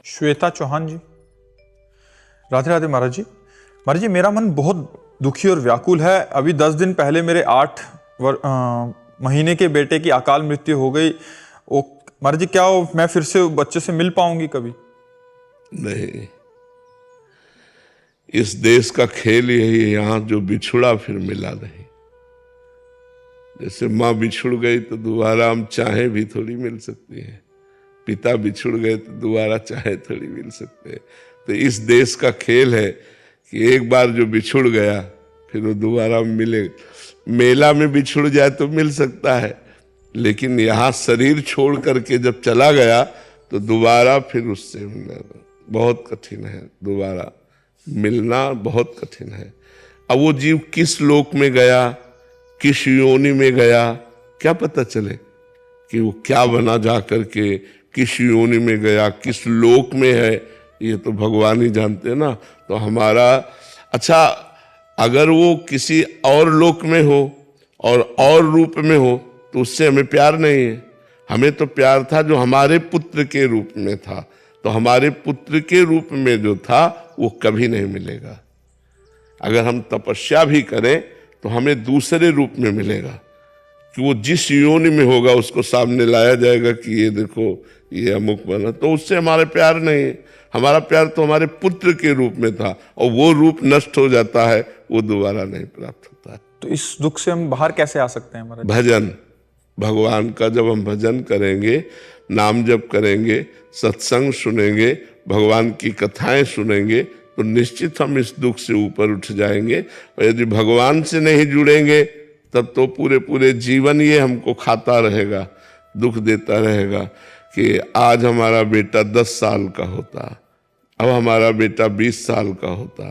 श्वेता चौहान जी। राधे राधे महाराज जी। महाराज जी, मेरा मन बहुत दुखी और व्याकुल है। अभी 10 दिन पहले मेरे 8 महीने के बेटे की अकाल मृत्यु हो गई। वो महाराज जी, क्या मैं फिर से बच्चे से मिल पाऊंगी कभी? नहीं, इस देश का खेल यही है, यहाँ जो बिछुड़ा फिर मिला नहीं। जैसे माँ बिछुड़ गई तो दोबारा हम चाहे भी थोड़ी मिल सकती है, पिता बिछुड़ गए तो दोबारा चाहे थोड़ी मिल सकते हैं। तो इस देश का खेल है कि एक बार जो बिछुड़ गया फिर वो दोबारा मिले। मेला में बिछुड़ जाए तो मिल सकता है, लेकिन यहाँ शरीर छोड़ करके जब चला गया तो दोबारा फिर उससे मिलना बहुत कठिन है, दोबारा मिलना बहुत कठिन है। अब वो जीव किस लोक में गया, किस योनि में गया, क्या पता चले कि वो क्या बना जा करके, किस योनि में गया, किस लोक में है, ये तो भगवान ही जानते हैं ना। तो हमारा अच्छा, अगर वो किसी और लोक में हो और रूप में हो तो उससे हमें प्यार नहीं है। हमें तो प्यार था जो हमारे पुत्र के रूप में था, तो हमारे पुत्र के रूप में जो था वो कभी नहीं मिलेगा। अगर हम तपस्या भी करें तो हमें दूसरे रूप में मिलेगा कि वो जिस योनि में होगा उसको सामने लाया जाएगा कि ये देखो ये अमुक बना, तो उससे हमारा प्यार नहीं है। हमारा प्यार तो हमारे पुत्र के रूप में था, और वो रूप नष्ट हो जाता है, वो दोबारा नहीं प्राप्त होता है। तो इस दुख से हम बाहर कैसे आ सकते हैं महाराज? भजन, भगवान का जब हम भजन करेंगे, नाम जप करेंगे, सत्संग सुनेंगे, भगवान की कथाएं सुनेंगे, तो निश्चित हम इस दुख से ऊपर उठ जाएंगे। और यदि भगवान से नहीं जुड़ेंगे तब तो पूरे पूरे जीवन ये हमको खाता रहेगा, दुख देता रहेगा कि आज हमारा बेटा 10 साल का होता, अब हमारा बेटा 20 साल का होता।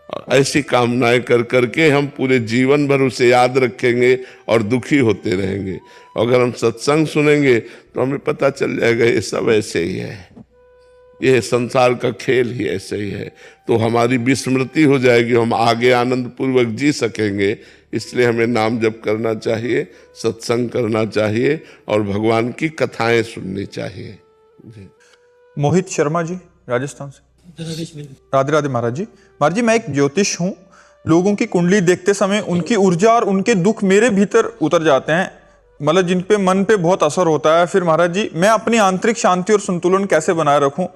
और ऐसी कामनाएं कर करके हम पूरे जीवन भर उसे याद रखेंगे और दुखी होते रहेंगे। अगर हम सत्संग सुनेंगे तो हमें पता चल जाएगा ये सब ऐसे ही है, ये संसार का खेल ही ऐसे ही है। तो हमारी विस्मृति हो जाएगी, हम आगे आनंद पूर्वक जी सकेंगे। इसलिए हमें नाम जप करना चाहिए, सत्संग करना चाहिए और भगवान की कथाएं सुननी चाहिए। जी। मोहित शर्मा जी, राजस्थान से। राधे राधे महाराज जी। महाराज जी, मैं एक ज्योतिष हूँ। लोगों की कुंडली देखते समय उनकी ऊर्जा और उनके दुख मेरे भीतर उतर जाते हैं, मतलब जिन पे मन पे बहुत असर होता है। फिर महाराज जी, मैं अपनी आंतरिक शांति और संतुलन कैसे बनाए रखूं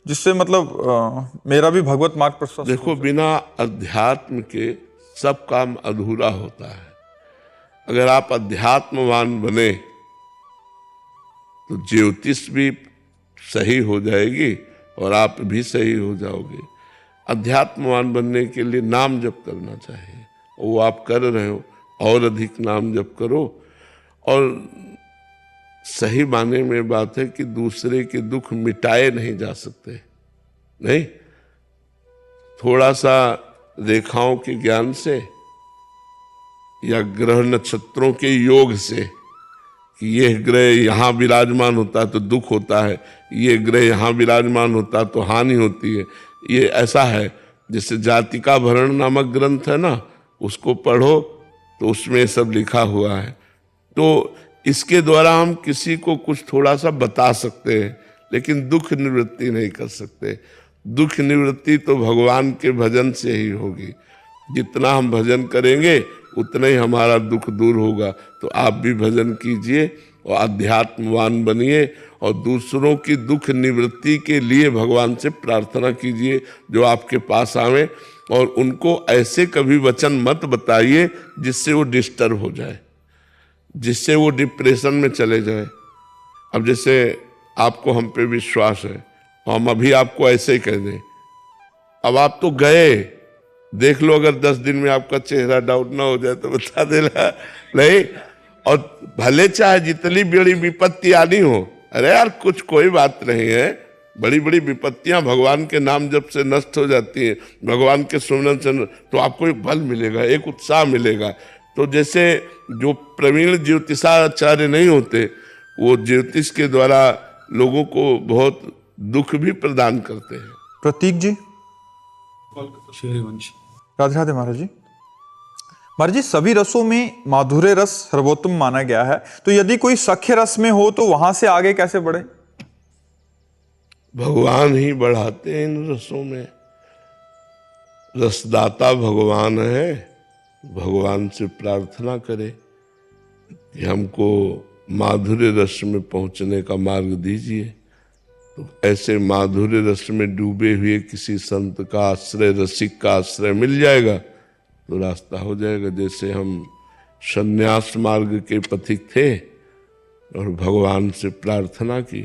जिससे मतलब मेरा भी भगवत मार्ग पर। देखो, बिना अध्यात्म के सब काम अधूरा होता है। अगर आप अध्यात्मवान बने तो ज्योतिष भी सही हो जाएगी और आप भी सही हो जाओगे। अध्यात्मवान बनने के लिए नाम जप करना चाहिए, वो आप कर रहे हो, और अधिक नाम जप करो। और सही माने में बात है कि दूसरे के दुख मिटाए नहीं जा सकते, नहीं, थोड़ा सा रेखाओं के ज्ञान से या ग्रह नक्षत्रों के योग से कि ये ग्रह यहाँ विराजमान होता है तो दुख होता है, ये ग्रह यहाँ विराजमान होता तो हानि होती है, ये ऐसा है। जैसे जातिका भरण नामक ग्रंथ है ना, उसको पढ़ो तो उसमें सब लिखा हुआ है। तो इसके द्वारा हम किसी को कुछ थोड़ा सा बता सकते हैं, लेकिन दुख निवृत्ति नहीं कर सकते। दुख निवृत्ति तो भगवान के भजन से ही होगी। जितना हम भजन करेंगे उतना ही हमारा दुख दूर होगा। तो आप भी भजन कीजिए और अध्यात्मवान बनिए, और दूसरों की दुख निवृत्ति के लिए भगवान से प्रार्थना कीजिए जो आपके पास आवे। और उनको ऐसे कभी वचन मत बताइए जिससे वो डिस्टर्ब हो जाए, जिससे वो डिप्रेशन में चले जाए। अब जैसे आपको हम पे विश्वास है, हम अभी आपको ऐसे ही कह दें, अब आप तो गए, देख लो अगर 10 दिन में आपका चेहरा डाउन ना हो जाए तो बता देना, नहीं। और भले चाहे जितनी बड़ी विपत्ति आनी हो, अरे यार कुछ कोई बात नहीं है, बड़ी बड़ी विपत्तियां भगवान के नाम जप से नष्ट हो जाती है, भगवान के सुमरन से, तो आपको एक बल मिलेगा, एक उत्साह मिलेगा। तो जैसे जो प्रवीण ज्योतिषाचार्य नहीं होते, वो ज्योतिष के द्वारा लोगों को बहुत दुख भी प्रदान करते हैं। प्रतीक जी, राधे राधे महाराज जी। महाराज जी, सभी रसों में माधुर्य रस सर्वोत्तम माना गया है, तो यदि कोई सख्य रस में हो तो वहां से आगे कैसे बढ़े? भगवान ही बढ़ाते हैं इन रसों में। रसदाता भगवान है। भगवान से प्रार्थना करें कि हमको माधुर्य रस में पहुंचने का मार्ग दीजिए। तो ऐसे माधुर्य रस में डूबे हुए किसी संत का आश्रय, रसिक का आश्रय मिल जाएगा तो रास्ता हो जाएगा। जैसे हम संन्यास मार्ग के पथिक थे और भगवान से प्रार्थना की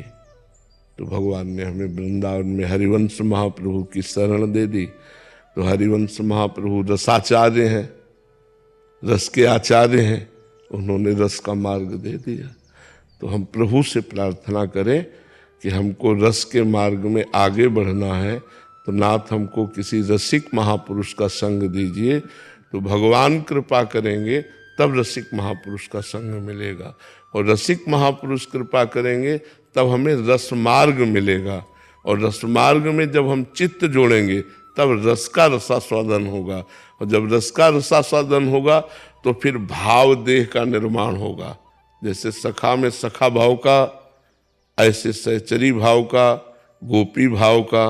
तो भगवान ने हमें वृंदावन में हरिवंश महाप्रभु की शरण दे दी। तो हरिवंश महाप्रभु रसाचार्य हैं, रस के आचार्य हैं, उन्होंने रस का मार्ग दे दिया। तो हम प्रभु से प्रार्थना करें कि हमको रस के मार्ग में आगे बढ़ना है तो नाथ हमको किसी रसिक महापुरुष का संग दीजिए। तो भगवान कृपा करेंगे तब रसिक महापुरुष का संग मिलेगा, और रसिक महापुरुष कृपा करेंगे तब हमें रस मार्ग मिलेगा। और रस मार्ग में जब हम चित्त जोड़ेंगे तब रस का रसास्वादन होगा, और जब रस का रसास्वादन होगा तो फिर भाव देह का निर्माण होगा। जैसे सखा में सखा भाव का, ऐसे सहचरी भाव का, गोपी भाव का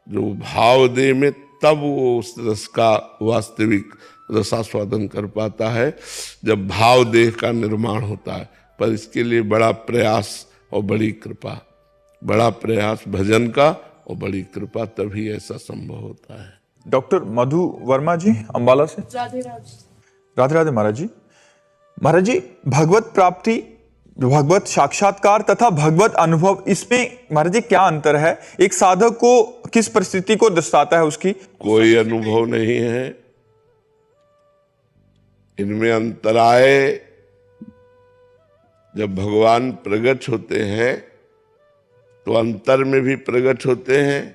जो भाव देह में, तब वो उस रस का वास्तविक रसास्वादन कर पाता है जब भाव देह का निर्माण होता है। पर इसके लिए बड़ा प्रयास और बड़ी कृपा, बड़ा प्रयास भजन का और बड़ी कृपा, तभी ऐसा संभव होता है। डॉक्टर मधु वर्मा जी अंबाला से। राधे राधे। राधे राधे महाराज जी। महाराज जी, भगवत प्राप्ति, भगवत साक्षात्कार तथा भगवत अनुभव, इसमें महाराज जी क्या अंतर है? एक साधक को किस परिस्थिति को दर्शाता है उसकी? कोई अनुभव नहीं है इनमें। अंतराय जब भगवान प्रकट होते हैं तो अंतर में भी प्रकट होते हैं,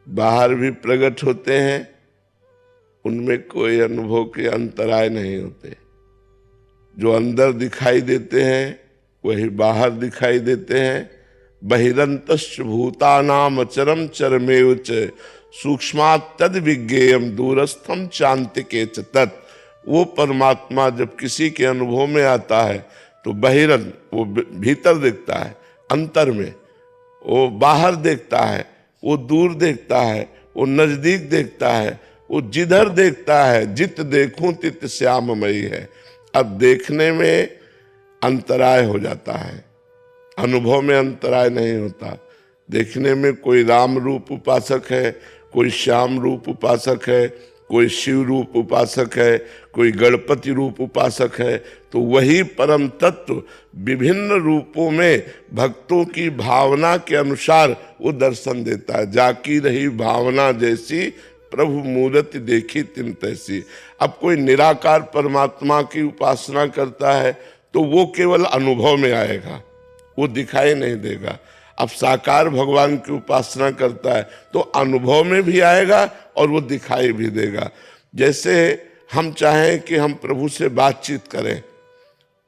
बाहर भी प्रकट होते हैं। उनमें कोई अनुभव के अंतराय नहीं होते। जो अंदर दिखाई देते हैं वही बाहर दिखाई देते हैं। बहिरंतश्च भूतानाम अचरम चरमेव च सूक्ष्मात् तद विज्ञेयम दूरस्थम चान्तिके च तत्। वो परमात्मा जब किसी के अनुभव में आता है तो बहिरन वो भीतर देखता है, अंतर में वो बाहर देखता है, वो दूर देखता है, वो नजदीक देखता है, वो जिधर देखता है जित देखूं तित श्याममयी है। अब देखने में अंतराय हो जाता है, अनुभव में अंतराय नहीं होता। देखने में कोई राम रूप उपासक है, कोई श्याम रूप उपासक है, कोई शिव रूप उपासक है, कोई गणपति रूप उपासक है, तो वही परम तत्व विभिन्न रूपों में भक्तों की भावना के अनुसार वो दर्शन देता है। जाकी रही भावना जैसी प्रभु मूर्ति देखी तिन तैसी। अब कोई निराकार परमात्मा की उपासना करता है तो वो केवल अनुभव में आएगा, वो दिखाई नहीं देगा। अब साकार भगवान की उपासना करता है तो अनुभव में भी आएगा और वो दिखाई भी देगा। जैसे हम चाहें कि हम प्रभु से बातचीत करें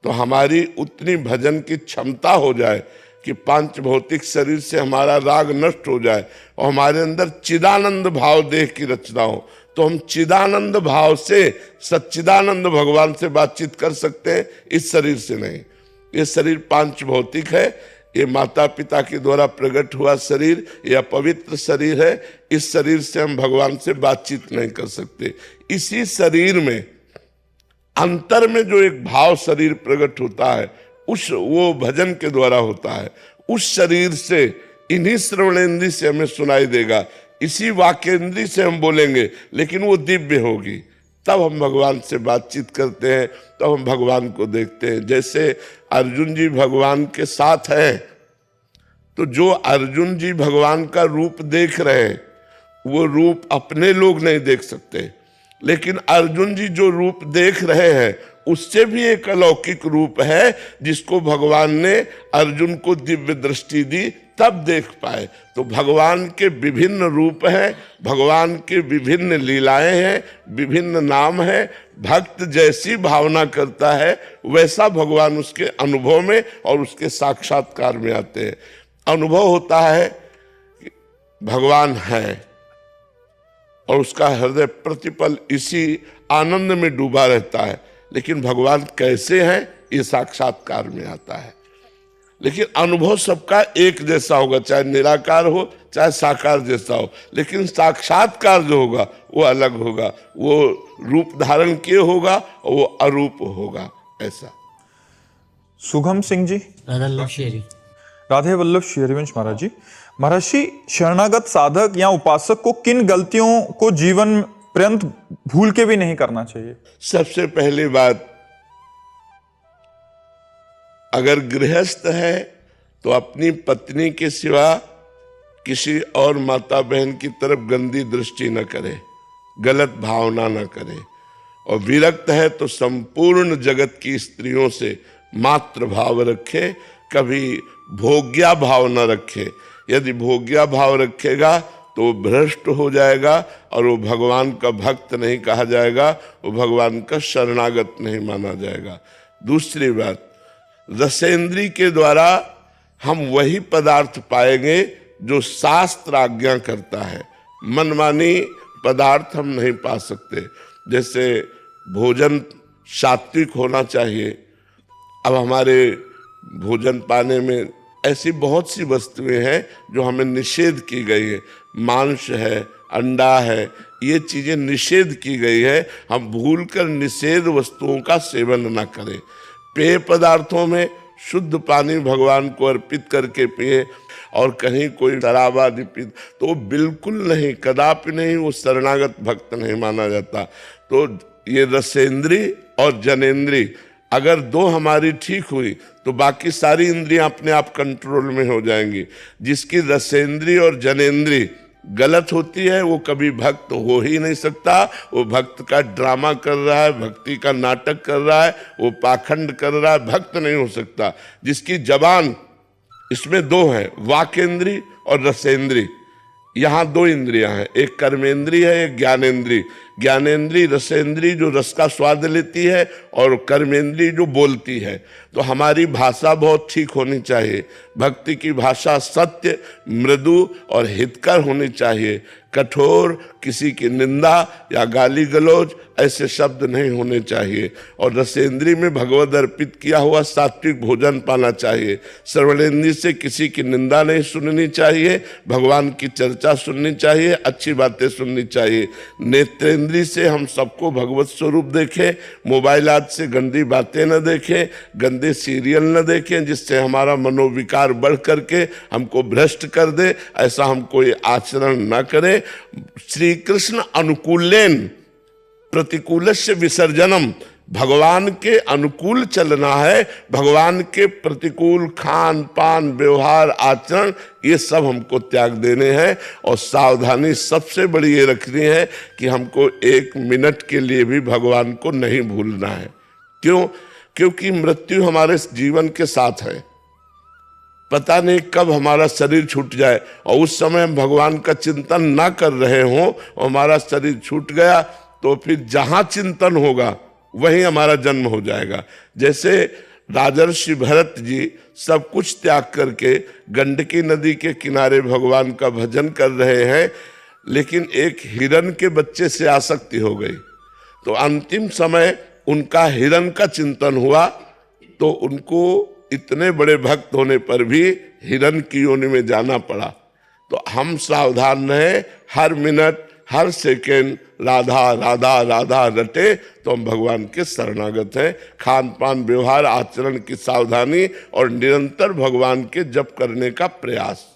तो हमारी उतनी भजन की क्षमता हो जाए कि पांच भौतिक शरीर से हमारा राग नष्ट हो जाए और हमारे अंदर चिदानंद भाव देह की रचना हो, तो हम चिदानंद भाव से सच्चिदानंद भगवान से बातचीत कर सकते हैं, इस शरीर से नहीं। ये शरीर पांच भौतिक है, ये माता पिता के द्वारा प्रकट हुआ शरीर, यह पवित्र शरीर है। इस शरीर से हम भगवान से बातचीत नहीं कर सकते। इसी शरीर में अंतर में जो एक भाव शरीर प्रकट होता है वो भजन के द्वारा होता है। उस शरीर से, इन्हीं श्रवणेन्द्रिय से हमें सुनाई देगा, इसी वाक्येंद्रिय से हम बोलेंगे, लेकिन वो दिव्य होगी। तब हम भगवान से बातचीत करते हैं, तब हम भगवान को देखते हैं। जैसे अर्जुन जी भगवान के साथ हैं तो जो अर्जुन जी भगवान का रूप देख रहे हैं वो रूप अपने लोग नहीं देख सकते, लेकिन अर्जुन जी जो रूप देख रहे हैं उससे भी एक अलौकिक रूप है जिसको भगवान ने अर्जुन को दिव्य दृष्टि दी, तब देख पाए। तो भगवान के विभिन्न रूप हैं, भगवान के विभिन्न लीलाएं हैं, विभिन्न नाम हैं। भक्त जैसी भावना करता है वैसा भगवान उसके अनुभव में और उसके साक्षात्कार में आते हैं। अनुभव होता है कि भगवान है और उसका हृदय प्रतिपल इसी आनंद में डूबा रहता है, लेकिन भगवान कैसे हैं ये साक्षात्कार में आता है। लेकिन अनुभव सबका एक जैसा होगा, चाहे निराकार हो चाहे साकार जैसा हो, लेकिन साक्षात्कार जो होगा वो अलग होगा, वो रूप धारण किए होगा और वो अरूप होगा। ऐसा। सुगम सिंह जी, राधे वल्लभ श्री हरिवंश महाराज जी। महर्षि, शरणागत साधक या उपासक को किन गलतियों को जीवन पर्यंत भूल के भी नहीं करना चाहिए? सबसे पहली बात, अगर गृहस्थ है तो अपनी पत्नी के सिवा किसी और माता बहन की तरफ गंदी दृष्टि न करे, गलत भावना न करे। और विरक्त है तो संपूर्ण जगत की स्त्रियों से मात्र भाव रखे, कभी भोग्या भाव न रखे। यदि भोग्या भाव रखेगा तो वो भ्रष्ट हो जाएगा और वो भगवान का भक्त नहीं कहा जाएगा, वो भगवान का शरणागत नहीं माना जाएगा। दूसरी बात, रसेंद्री के द्वारा हम वही पदार्थ पाएंगे जो शास्त्र आज्ञा करता है। मनमानी पदार्थ हम नहीं पा सकते। जैसे भोजन सात्विक होना चाहिए, अब हमारे भोजन पाने में ऐसी बहुत सी वस्तुएं हैं जो हमें निषेध की गई है। मांस है, अंडा है, ये चीजें निषेध की गई है। हम भूलकर निषेध वस्तुओं का सेवन न करें। पेय पदार्थों में शुद्ध पानी भगवान को अर्पित करके पिए, और कहीं कोई शराब आदि पी तो बिल्कुल नहीं, कदापि नहीं, वो शरणागत भक्त नहीं माना जाता। तो ये रसेंद्री और जनेंद्री अगर दो हमारी ठीक हुई तो बाकी सारी इंद्रियां अपने आप कंट्रोल में हो जाएंगी। जिसकी रसेंद्री और जनेंद्री गलत होती है वो कभी भक्त हो ही नहीं सकता। वो भक्त का ड्रामा कर रहा है, भक्ति का नाटक कर रहा है, वो पाखंड कर रहा है, भक्त नहीं हो सकता। जिसकी जबान, इसमें दो है, वाकेंद्री और रसेंद्री। यहाँ दो इंद्रियां हैं, एक कर्मेंद्री है, एक ज्ञानेंद्री। ज्ञानेंद्री रसेंद्री जो रस का स्वाद लेती है, और कर्मेंद्री जो बोलती है। तो हमारी भाषा बहुत ठीक होनी चाहिए। भक्ति की भाषा सत्य, मृदु और हितकर होनी चाहिए। कठोर, किसी की निंदा या गाली गलौज ऐसे शब्द नहीं होने चाहिए। और रसेंद्री में भगवद अर्पित किया हुआ सात्विक भोजन पाना चाहिए। श्रवणेंद्री से किसी की निंदा नहीं सुननी चाहिए, भगवान की चर्चा सुननी चाहिए, अच्छी बातें सुननी चाहिए। नेत्रेंद्री से हम सबको भगवत स्वरूप देखें, मोबाइल आदि से गंदी बातें न देखें, गंदे सीरियल न देखें जिससे हमारा मनोविकार बढ़ करके हमको भ्रष्ट कर दे। ऐसा हम कोई आचरण न करें। श्री कृष्ण अनुकूलेन प्रतिकूलस्य विसर्जनम, भगवान के अनुकूल चलना है। भगवान के प्रतिकूल खान पान व्यवहार आचरण ये सब हमको त्याग देने हैं। और सावधानी सबसे बड़ी ये रखनी है कि हमको 1 मिनट के लिए भी भगवान को नहीं भूलना है। क्यों? क्योंकि मृत्यु हमारे जीवन के साथ है। पता नहीं कब हमारा शरीर छूट जाए, और उस समय हम भगवान का चिंतन ना कर रहे हों और हमारा शरीर छूट गया तो फिर जहां चिंतन होगा वहीं हमारा जन्म हो जाएगा। जैसे राजर्षि भरत जी सब कुछ त्याग करके गंडकी नदी के किनारे भगवान का भजन कर रहे हैं, लेकिन एक हिरण के बच्चे से आसक्ति हो गई। तो अंतिम समय उनका हिरण का चिंतन हुआ, तो उनको इतने बड़े भक्त होने पर भी हिरण की योनि में जाना पड़ा। तो हम सावधान रहें, हर मिनट हर सेकेंड राधा राधा राधा रटे तो हम भगवान के शरणागत हैं। खान पान व्यवहार आचरण की सावधानी और निरंतर भगवान के जप करने का प्रयास।